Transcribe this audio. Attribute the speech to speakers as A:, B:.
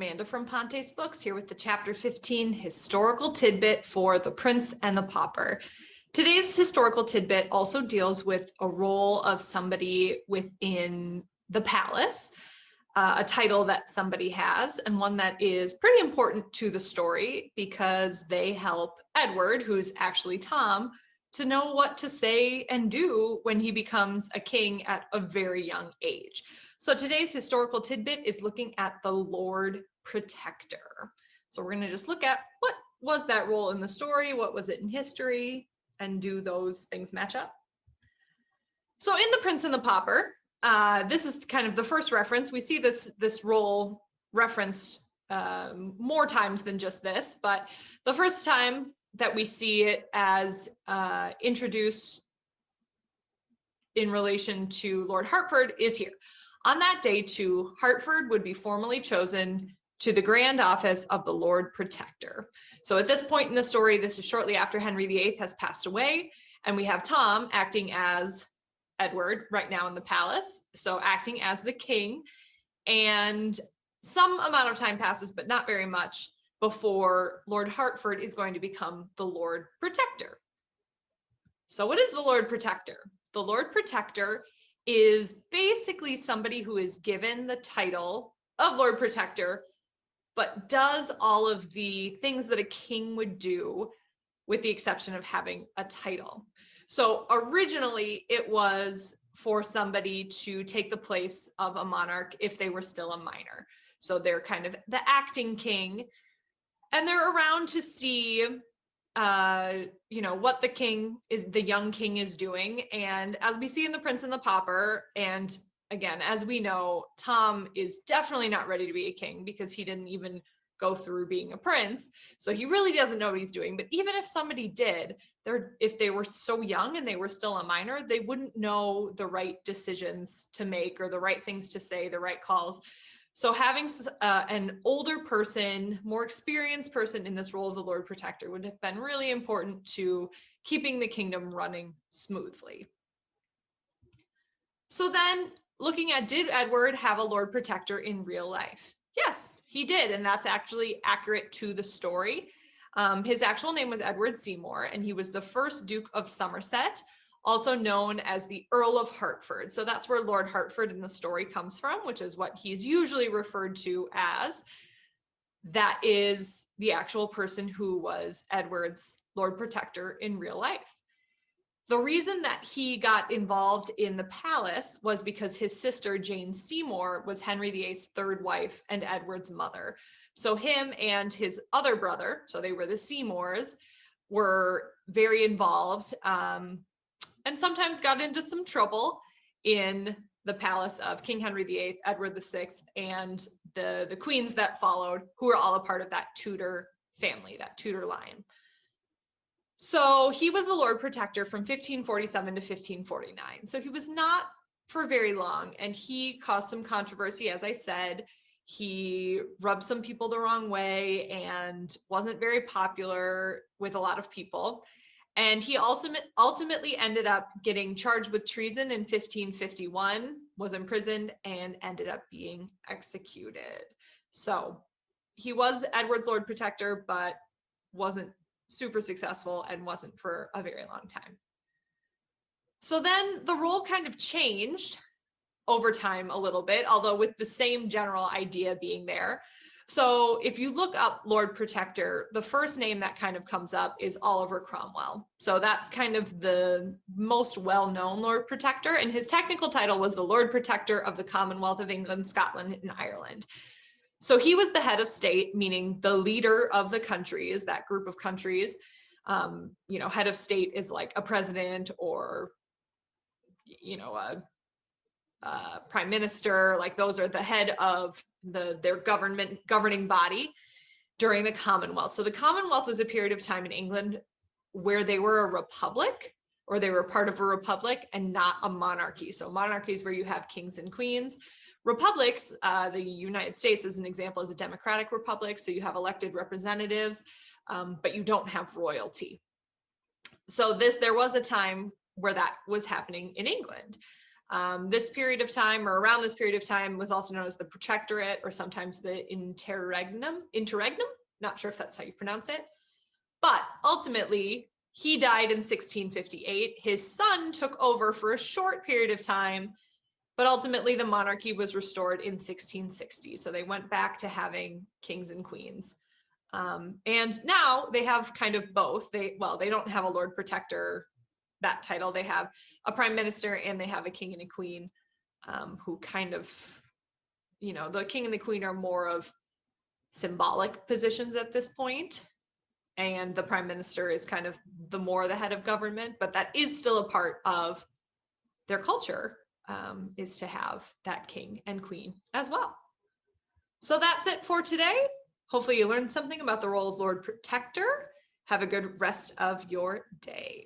A: Amanda from Pontes Books, here with the Chapter 15 Historical Tidbit for The Prince and the Pauper. Today's historical tidbit also deals with a role of somebody within the palace, a title that somebody has, and one that is pretty important to the story because they help Edward, who's actually Tom, to know what to say and do when he becomes a king at a very young age. So today's historical tidbit is looking at the Lord Protector. So we're going to just look at what was that role in the story, what was it in history, and do those things match up? So in The Prince and the Pauper, this is kind of the first reference. We see this role referenced more times than just this, but the first time that we see it as introduced in relation to Lord Hertford is here. On that day, too, Hertford would be formally chosen to the grand office of the Lord Protector. So at this point in the story, this is shortly after Henry VIII has passed away, and we have Tom acting as Edward right now in the palace, so acting as the king, and some amount of time passes, but not very much, before Lord Hertford is going to become the Lord Protector. So what is the Lord Protector? The Lord Protector is basically somebody who is given the title of Lord Protector, but does all of the things that a king would do, with the exception of having a title. So originally it was for somebody to take the place of a monarch if they were still a minor. So they're kind of the acting king, and they're around to see what the young king is doing. And as we see in The Prince and the Pauper, and again, as we know, Tom is definitely not ready to be a king because he didn't even go through being a prince. So he really doesn't know what he's doing. But even if somebody did, if they were so young and they were still a minor, they wouldn't know the right decisions to make or the right things to say, the right calls. So having an older person, more experienced person in this role of the Lord Protector would have been really important to keeping the kingdom running smoothly. So then looking at, did Edward have a Lord Protector in real life? Yes, he did, and that's actually accurate to the story. His actual name was Edward Seymour, and he was the first Duke of Somerset, also known as the Earl of Hertford. So that's where Lord Hertford in the story comes from, which is what he's usually referred to as. That is the actual person who was Edward's Lord Protector in real life. The reason that he got involved in the palace was because his sister, Jane Seymour, was Henry VIII's third wife and Edward's mother. So him and his other brother, so they were the Seymours, were very involved and sometimes got into some trouble in the palace of King Henry VIII, Edward VI, and the queens that followed, who were all a part of that Tudor family, that Tudor line. So he was the Lord Protector from 1547 to 1549. So he was not for very long, and he caused some controversy. As I said, he rubbed some people the wrong way and wasn't very popular with a lot of people. And he ultimately ended up getting charged with treason in 1551, was imprisoned, and ended up being executed. So he was Edward's Lord Protector, but wasn't super successful and wasn't for a very long time. So then the role kind of changed over time a little bit, although with the same general idea being there. So if you look up Lord Protector, the first name that kind of comes up is Oliver Cromwell. So that's kind of the most well-known Lord Protector, and his technical title was the Lord Protector of the Commonwealth of England, Scotland, and Ireland. So he was the head of state, meaning the leader of the countries, that group of countries. Head of state is like a president or, a prime minister. Like those are the head of their governing body during the Commonwealth. So the Commonwealth was a period of time in England where they were a republic, or they were part of a republic and not a monarchy. So monarchies where you have kings and queens. Republics, the United States as an example, is a democratic republic, so you have elected representatives, but you don't have royalty. So there was a time where that was happening in England. This period of time, or around this period of time, was also known as the Protectorate, or sometimes the Interregnum. Not sure if that's how you pronounce it. But ultimately, he died in 1658. His son took over for a short period of time, but ultimately the monarchy was restored in 1660. So they went back to having kings and queens. And now they have kind of both. They don't have a Lord Protector, that title. They have a prime minister and they have a king and a queen, who kind of, the king and the queen are more of symbolic positions at this point. And the prime minister is kind of the head of government, but that is still a part of their culture, is to have that king and queen as well. So that's it for today. Hopefully you learned something about the role of Lord Protector. Have a good rest of your day.